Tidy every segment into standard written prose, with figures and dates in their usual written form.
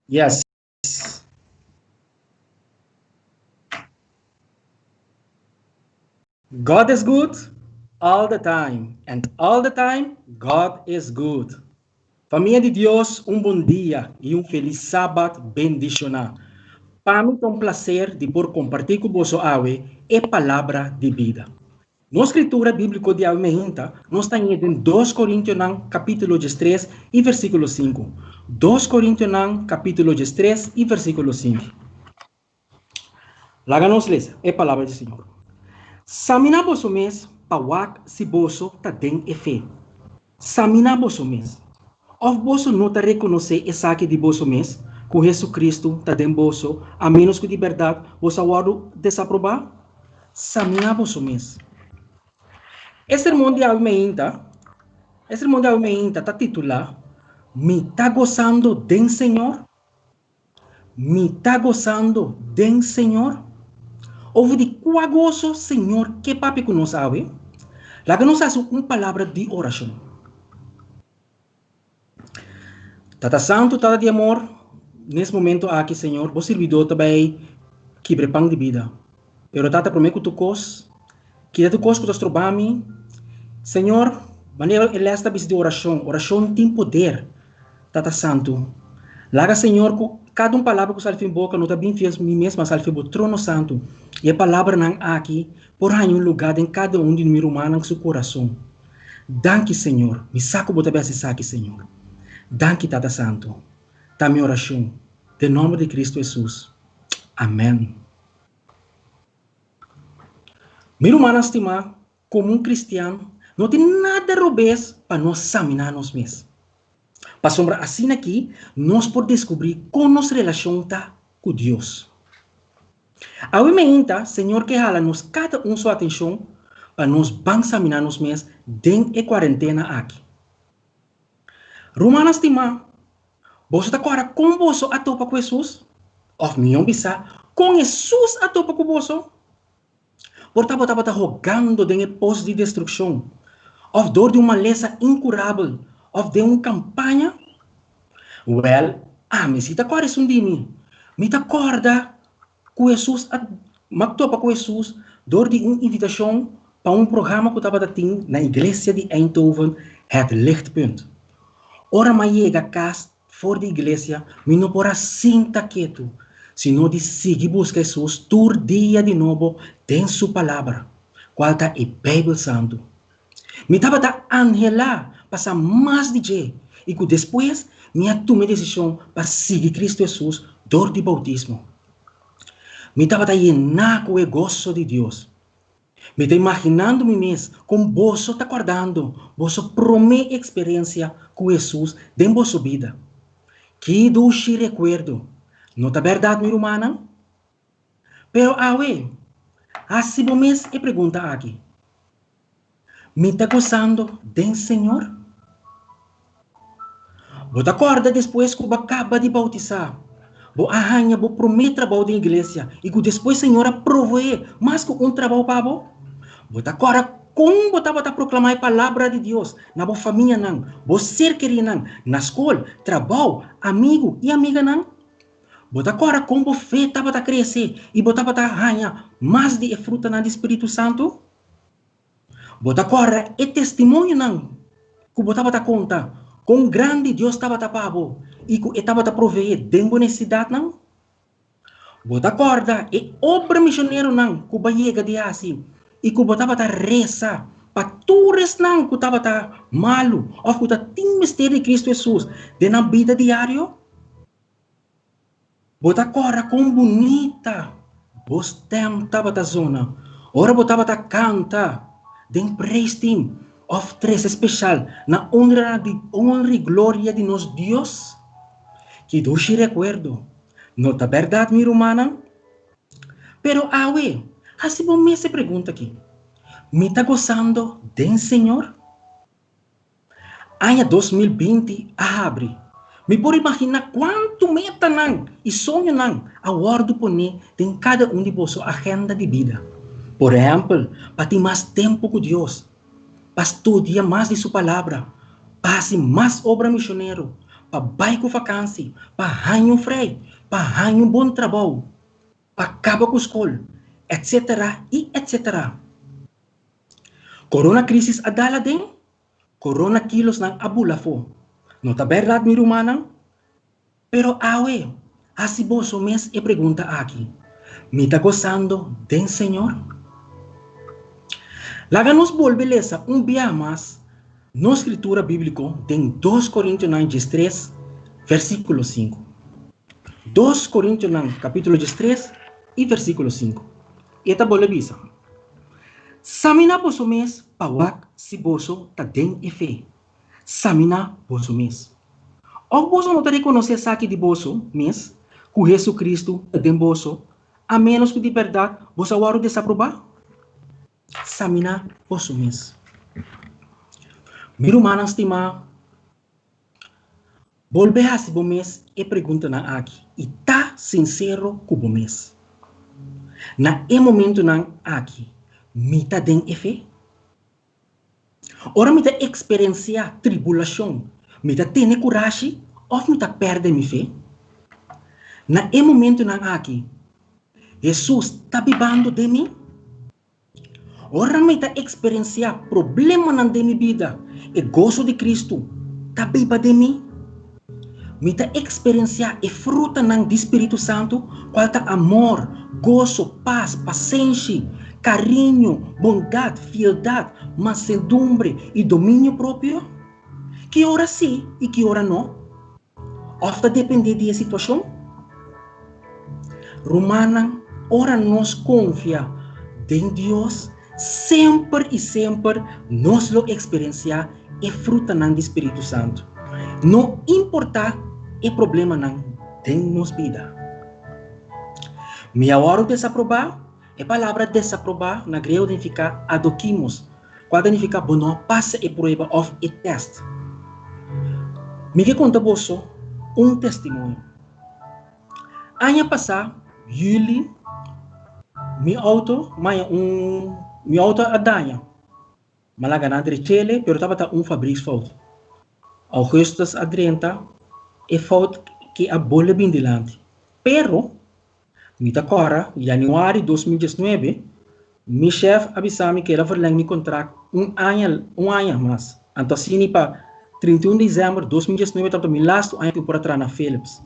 Yes. God is good all the time, God is good. Família de Deus, um bom dia e um feliz sábado bendicional. Para mim é um prazer de por compartilhar com você hoje a palavra de vida. Na escritura bíblica de Almeida, nós estamos em 2 Coríntios, capítulo 3 e versículo 5. 2 Coríntios, capítulo 3 e versículo 5. Láganos ler a palavra do Senhor. Samina boso mes, pawak si boso ta den e fé. Samina boso mes. Of boso não ta reconhecer e saque de boso mes, com Jesus Cristo ta den boso, a menos que de verdade boso awaro desaprovar. Samina boso mes. Esse sermão de Almeida tá titulado Me tá gozando den Senhor? Me tá gozando den Senhor? Houve de qual gozo, Senhor, que papi que nós sabe? Lá que nós fazemos uma palavra de oração. Tata Santo, Tata de amor, nesse momento aqui, Senhor, vos servidor também quebre pão de vida. Pero Tata prometo que tu cos, que tu cos que tu trobami, Senhor, maneira ele esta vez de oração tem poder, Tata Santo. Laga, Senhor, cada uma palavra que salve em boca, não está bem fiel mim mesma, salve o trono santo. E a palavra não aqui, por aí um lugar em cada um de nós humanos em seu coração. Danke, Senhor. Me saco botar bem esse saque, Senhor. Danke, Tata Santo. Tá minha oração. Em nome de Cristo Jesus. Amém. Meu humano estimar, como um cristiano, não tem nada robês para nós examinar nós mesmos. Para sombra assim aqui, nós podemos descobrir como nossa relação está com Deus. A menta, Senhor, que hala nos cada um sua atenção para nós examinar nós mesmos dentro da quarentena aqui. Romanos estima, você está agora com você a topa com Jesus? Ou melhor, com Jesus a topa com você? Portanto, você está rogando dentro do posto de destruição, ou dor de uma maleza incurável, ou de uma campanha? Well, me cita agora isso de mim. Me acorda com Jesus, topa com Jesus, dor de uma invitação para um programa que eu estava tendo na igreja de Eindhoven, het Lichtpunt. Ora mais chega casa fora da igreja, me não porá sinta quieto, sino de seguir buscar Jesus todo dia de novo, tem sua palavra, qual está a Bíblia Santo. Me estava a anhelar, passar mais de dia, e que depois me tomei a decisão para seguir Cristo Jesus, dor de bautismo. Me estava a llenar com o gozo de Deus. Me está imaginando me mesmo como você está guardando, você promete experiência com Jesus dentro da sua vida. Que doce recuerdo. Não é verdade, minha irmã? Pero, assim mesmo é pergunta aqui. Me está gozando do Senhor? Você acorda depois que você acaba de bautizar. Você arranha, você promete trabalho da igreja. E que depois o Senhor aprovou mais que um trabalho para você. Você acorda como você vai proclamar a palavra de Deus na sua família, não. Você ser querido, na escola, trabalho, amigo e amiga, não. Você acorda como você vai crescer e você vai arranhar mais de fruta do Espírito Santo. Você acorda é testemunho, não. Que você vai contar. Com grande Deus estava tapado e que estava a prover de necessidade, não? Você acorda é obra missionária, não, que vai chegar de assim e que você estava a rezar para todos não que estava malo ou que tem mistério de Cristo Jesus de na vida diária. Você acorda com bonita, você estava a zona, ora você estava a canta, de praise team. Of tres especial na honra e glória de nosso Deus, que doce recuerdo, não é verdade, minha irmã? Pero, assim me se pergunta aqui, me está gozando do Senhor? Ano 2020 abre, me pode imaginar quanto meta não e sonho não aguardo poner em cada um de vossa agenda de vida. Por exemplo, para ter mais tempo com Deus, para estudar mais de sua palavra, para fazer mais obra missionária, para baixo vacância, para ganhar frei, para ganhar bom trabalho, para acabar com a escola, etc. e etc. Corona crisis adala din, corona kilos ng abulafo. Não tá verdade, mi rumana? Pero awe, asiboso mes e pergunta aqui. Me está gozando den Senhor? Laga nos beleza dia mais na escritura bíblica em 2 Coríntios 3, versículo 5. 2 Coríntios capítulo 3 e versículo 5. Eta bolebisa. Samina boso mes pawak si boso ta den e fe. Samina boso mes. O boso não te reconhecer sa aqui de boso mes, com Jesus Cristo den boso, a menos que de verdade boso waro desaprovar. Samina boso mes. Miru manang estima, volve a si mes e pergunta na aqui, e tá sincero com o mes. Na e momento nang aqui, mita den e fe? Ora mita experienciar tribulação, mita tene coragem, ou mita perde mi fe? Na e momento nang aqui, Jesus tá bibando de mim? Ora mita experienciar problema na de mi vida, e gozo de Cristo, tá biba de mim? Mita experienciar e fruta ng Espírito Santo, qual tá amor, gozo, paz, paciência, carinho, bondade, fieldade, mansedumbre e domínio próprio? Que ora sim e que ora não? Ofta depende da situação. Romana, ora nos confia em Deus, sempre e sempre nós lo experienciar e fruta ng Espírito Santo. Não importa o problema não tem nos vida. Minha hora de desaprovar, a palavra desaprovar na grego significa adoquimos, quando significa não passa a prova of a test. Me que conta você testemunho. Ano passado, julho, meu auto adanha. Malaga na Chile, pero estava fabrico fault. Augustus a 30 e fault que a bola bem dilante. Pero, mita agora, Januário 2019, meu chefe avisou-me que era verleng meu contrato ano mais. Então, assim, para 31 de dezembro de 2019, estava meu last ano que eu por na Philips.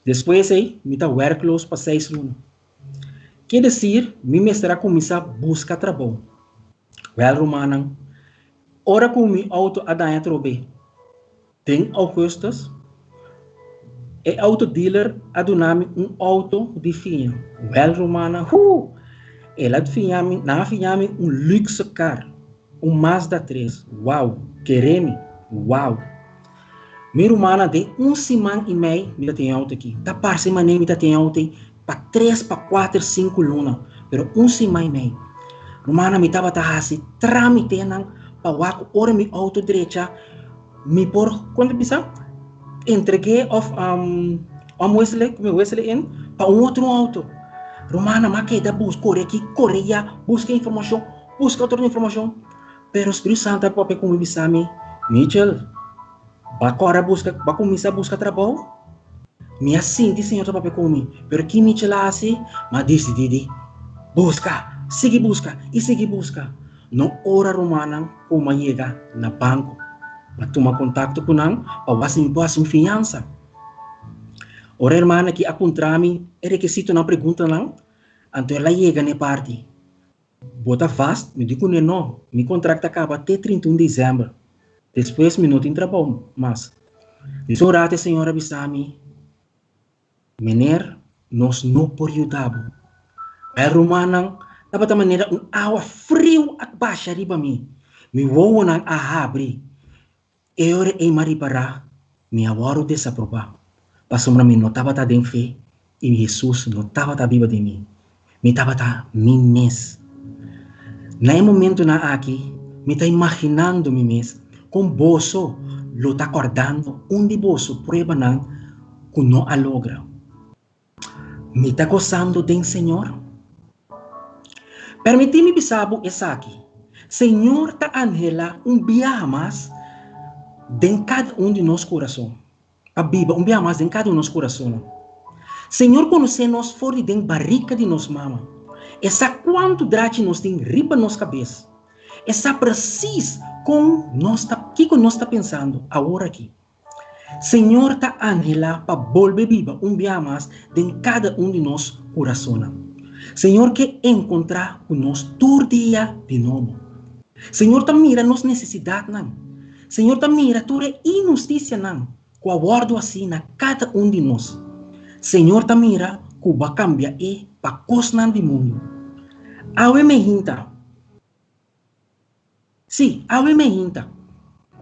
Depois, mita workload para 6 lunas. Quer dizer, meu mestre começar a buscar trabalho. Well, Romanang, ora com meu auto a dar trobe. Tem Augustus, e auto dealer a donar-me auto de finha. Well, Romana, ela finha-me luxe car, Mazda 3. Uau, quereme, uau. Minha Romana, de semana e meia, me tem auto aqui. Da par semana me tem auto para 3, para 4, 5 lunas. Pero semana e meia. Romana, me estava assim, tramite nang pawak, ora mi auto direita, me por, quando bisa, entreguei Wesley in, para outro auto. Romana, maqueda, busca, corre aqui, correia, busca informação, busca outra informação. Pero o Espírito Santo pode com me Mitchell, agora vai começar a buscar trabalho? Me assim, disse Senhor, papai comigo. Pero que Mitchell assim, mas disse, Didi, busca. Sige busca. No ora Romana, uma chega na banco. Matuma contato com nang, pawasin fiança. Ora hermana que acontrami é requisito na pergunta nang, anto ela chega na parte. Bota fast, me digo não, mi contrato acaba até 31 de dezembro. Depois me não tem trabalho, mas diz orate senhora bisami, mener, nós não por ajudar. É Romanang, dapat maneira awa frio at baixa riba mi wowo nang ahabri e ore e maripara mi awaro desaprovar pasomra mi notava ta den fe e Jesus notava ta viva de mim mi tava ta mi mes na momento na aqui mi ta imaginando mi mes com boso lo ta acordando de boso prueba nang kuno alogra mi ta gozando den Senhor. Permiti-me bisabo essa aqui. Senhor ta anhela biyahe mais de cada de nós coração. biba um dia mais em cada um nosso coração. Senhor, conhece-nos fora de barrica de nos mama. Essa quanto drate nos tem riba nos cabeça. Essa precis com nós que nós está pensando agora aqui. Senhor está anhela para volver viva um dia mais de cada um de nós coração. Senhor, que encontrar com nós todo dia de novo. Senhor, está mira nos necessidades não. Senhor, está mira toda injustiça não. Com aguardo assim na cada um de nós. Senhor, está mira que vai cambiar para coisas do mundo. Awe me hinta. Sim, awe me hinta.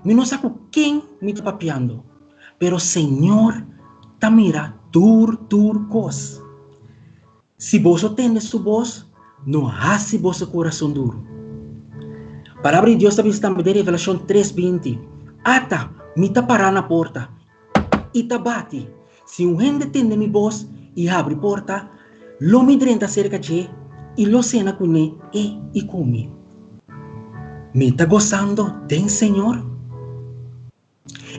Me não sabe quem me está papiando. Pero Senhor, está mira tur cos. Se você tem sua voz, não hace vosso coração duro. Palavra de Deus está em Revelação 3:20. Ata, me está parar na porta. E está bate. Se um gente tem minha voz e abre a porta, lo me drenta cerca de e lo cena com ele e come. Me está gozando do Senhor?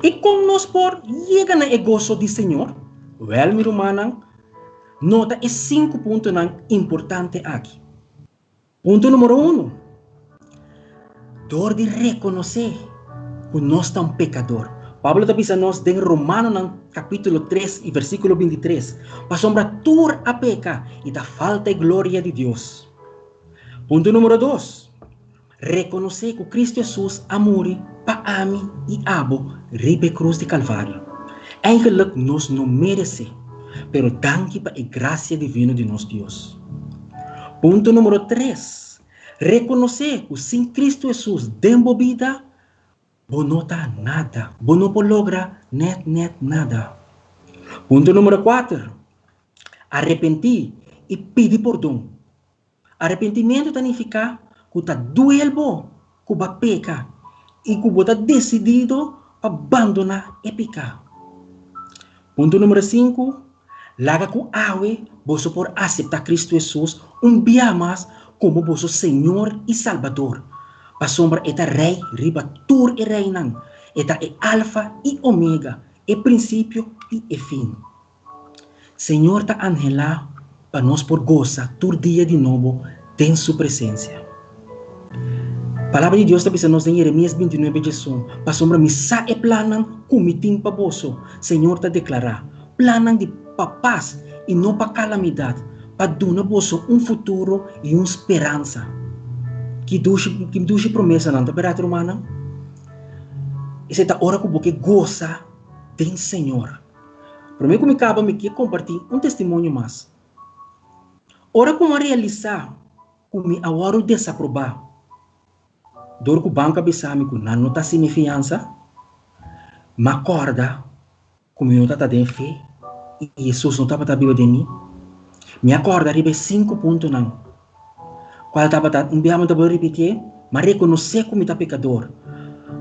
E como nós por chega na gozo do Senhor? Well, meu irmão, nota é 5 pontos importantes aqui. Ponto número 1. Dor de reconhecer que nós somos pecador. Pablo está dizendo nós em Romano capítulo 3 e versículo 23. Para sombra tur a peca e da falta de glória de Deus. Ponto número 2. Reconhecer que Cristo Jesus amore para mim e abo ribe cruz de Calvário. Eigenlijk nós não merece, pero danke para a graça divina de nosso Deus. Ponto número 3. Reconhecer que sem Cristo Jesus dentro da vida, você não está nada, você não logra nada. Ponto número 4. Arrepentir e pedir perdão. Arrependimento significa que está doendo, que vai pecar e que você está decidido a abandonar e pecar. Ponto número 5. Laga que awe, você pode aceitar Cristo Jesus dia mais como vosso Senhor e Salvador. Para sombra eta rei, riba tur e reinan. Eta é alfa e omega, é princípio e fim. Senhor está anhelado para nós por gozar todo dia de novo em sua presença. Palavra de Deus está dizendo em Jeremias 29:1. Para sombra misa e planan kumiting para vosso. Senhor está declarar planan de paz e não para calamidade, para dar vosso futuro e esperança. Que duche promessa não, tá verdade, romana? Essa é a hora que você goza do Senhor. Para mim, como acaba, me quer compartilhar testemunho mais. Hora como realizar, como a hora desaprovar. Dor que o banco abisame, que não está sem fiança, me acorda, como eu não está de fé, e Jesus não estava vivo de mim. Me acorda, ribe 5 pontos não. Qual estava um dia eu vou repetir, mas reconhecer como está pecador,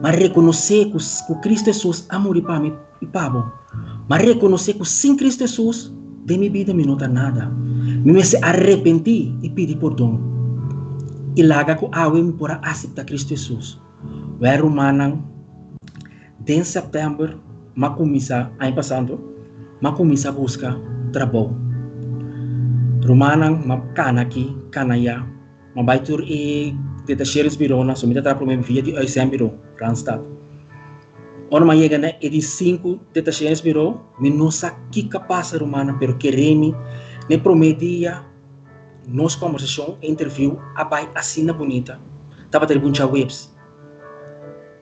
mas reconhecer que Cristo Jesus amor para mim e para bom, mas reconhecer que sem Cristo Jesus de minha vida me não dá nada, me se arrepentir e pedir perdão, e laga que a me para aceitar Cristo Jesus. Vai Romana, em setembro, mas começa ano passado, mas começa a buscar trabalho. Romana, mas cana aqui, canaya. Mabai tur e detacheres biro na sumita tra problem via di ICM biro Randstad. Ono mayega na edi 5 detacheres biro minusa que capaz romana pero queremi ne prometia nos conversação interview abai assina bonita tava ter buncha webs.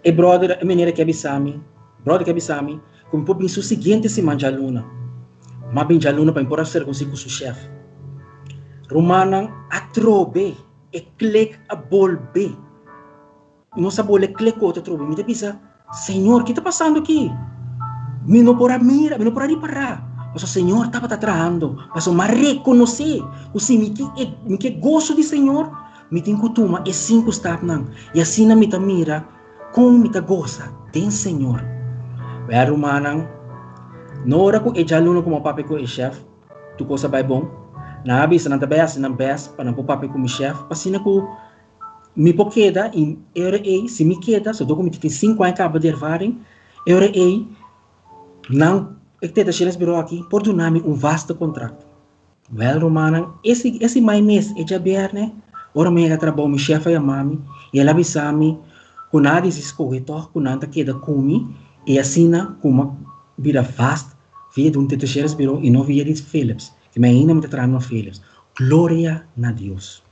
E brother a maneira que abisami como pode o seguinte se manja luna. Ma binja luna para impor ser consigo su chef. Romana atrobe e click a bolbe. Não sabe o click outra trobe. Me pensa, Senhor, o que está passando aqui? Me não pode mirar, me não pode reparar. Mas o Senhor estava trabalhando. Mas eu reconhecer que se me que gosto do Senhor, me tem costuma e 5 não. E assim me tá mira, como me tá gosta do Senhor. Vai romana, na hora que eu já aluno como papai com o chefe, tu coisa vai bom. Na abis na tabes para não papai como chefe, passina com me poqueda em era se me queda, só documento tem 5 anos acaba de ervarem, era não Ecteta Chiles Biro aqui, por donarme vasto contrato. Well, Romana, esse mais mês é de aberto, ora me trabalho, meu chefe e a mami, e ela avisa-me, com nada se escolhe, com nada queda comigo, e assim, como vida fast, via de Teta Chiles Biro, e não via de Philips, que me ainda me traz no Philips. Glória a Deus.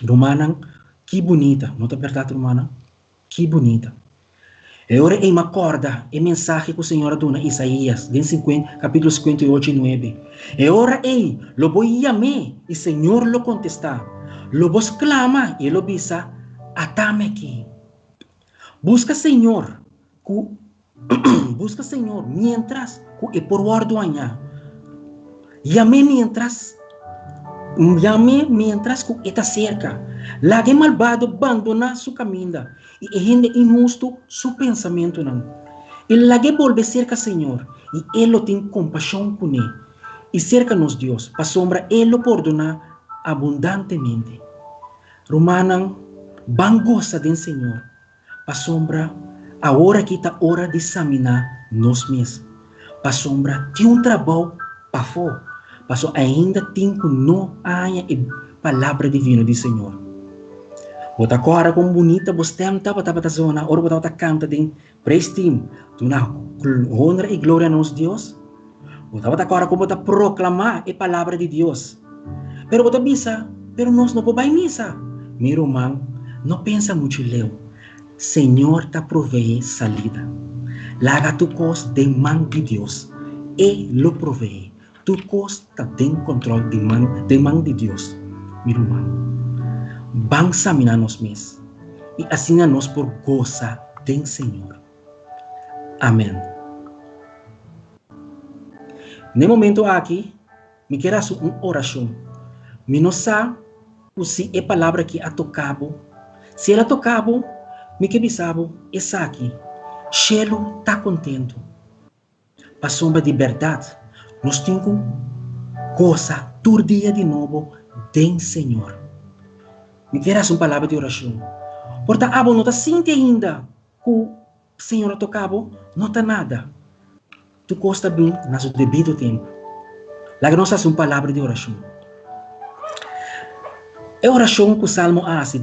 Romana, que bonita, não é verdade, Romana? Que bonita. E ora me acorda a mensagem que o Senhor deu na Isaías, capítulo 58 e 9. E ora lo voy a mí, e o Senhor lo contesta. Lo vos clama, e lo bisa, atame aqui. Busca Senhor, busca Senhor, mientras que por guardo aña. Llame mientras que está cerca. Lague malvado abandona su caminda e gente injusto su pensamento não. Ele lague volve cerca Senhor e ele tem compaixão com ele. E cerca-nos Deus, para sombra ele perdona abundantemente. Romanan, bangosa do Senhor, para sombra, a hora que está hora de examinar nós mesmos. Para sombra, tem trabalho para fora. Paso ainda tem que não há a palavra divina do Senhor. Bota agora como bonita, você tenta para a zona, ora você canta de praise team, tu na honra e glória a nosso Deus. Bota agora como você proclamar a palavra de Deus. Pero você bisa, pero nós não podemos missa. Meu irmão, não pensa muito leu. Senhor te provee salida. Laga tu cos de mão de Deus e lo provee. Tu costa tem controle de mão de Deus, meu irmão. Vamos examinar nós mesmos e assim nós por goza do Senhor. Amém. No momento aqui, me quero fazer uma oração. Me não sabe se a palavra que a tocado. Se ela tocado, me que bisabo, essa aqui. Chelo está contento. Para sombra de verdade. Nós temos coisa todo dia de novo do Senhor. Me quero uma palavra de oração. Portanto, abo não está sente ainda que o Senhor tocava, não está nada. Tu costa bem no seu devido tempo. Lá que nós fazemos uma palavra de oração. É oração que o Salmo hace,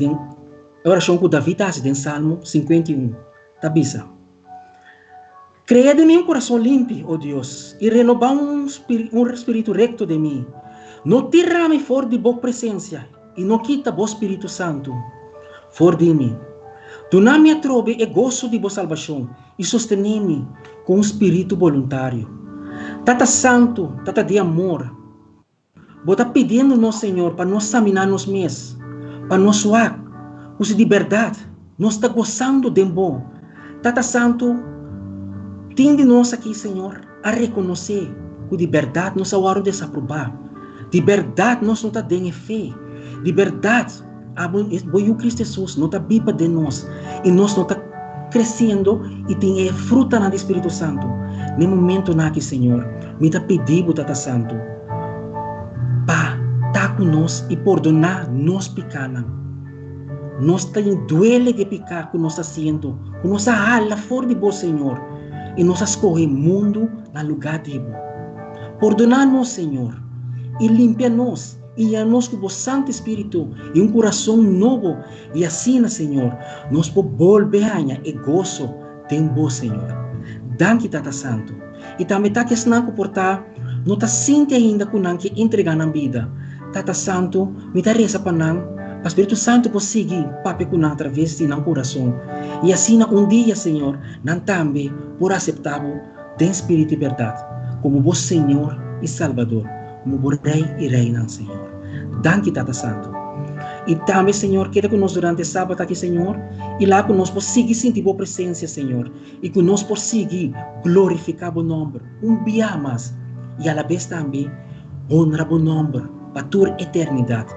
é oração que David hace em Salmo 51. Tabisa. Crea de mim coração limpo, oh Deus, e renova espírito recto de mim. Não tira-me fora de boa presença, e não quita o Espírito Santo fora de mim. Tu não me atrove e gozo de boa salvação, e sostene-me com um espírito voluntário. Tata Santo, Tata de amor, bota pedindo no Senhor para nós examinar nós mesmos, para nós suar, se de verdade nós está gozando de bom. Tata Santo, tem de nós aqui, Senhor, a reconhecer que de verdade nós não desaprovar. De verdade nós não está dando fé. De verdade, o Cristo Jesus não está viva de nós. E nós não está crescendo e tem fruta no Espírito Santo. No momento aqui, Senhor, me está pedindo, Tata Santo, para estar conosco e perdonar nós pecados. Nós temos duele de pecar que nós está sendo, que nossa alma fora de vós, Senhor. E nós escolhemos o mundo no lugar de vós. Perdonar-nos, Senhor, e limpia-nos, e a-nos com o Santo Espírito, e um coração novo, e assim, Senhor, nós podemos volver e gozo de vós, Senhor. Danke, Tata Santo. E também está que não comportar, não está sente ainda com não que entregar na vida. Tata Santo, me dá reza para não, o Espírito Santo pode seguir papi com através de nosso coração. E assim, dia, Senhor, nós também por aceitar o Espírito de verdade, como vos Senhor e Salvador, como vos Rei e Reina, Senhor. Danke, Tata Santo. E também, Senhor, queda conosco durante o sábado aqui, Senhor, e lá conosco por seguir sentir a presença, Senhor, e conosco por seguir glorificar o nome, dia mais, e a la vez também honrar o nome para a tua eternidade.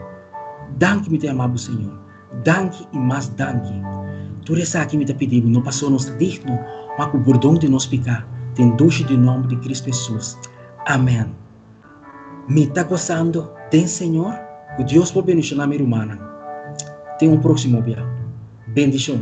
Danke, meu amado Senhor. Danke e mais danke. Tu reza aqui me te pedimos, não passou nos digno, mas com o perdão de nós pecar, tem duche de nome de Cristo Jesus. Amém. Me está gozando, tem Senhor, que Deus por bendicionar a minha irmã. Tem um próximo dia. Bendição.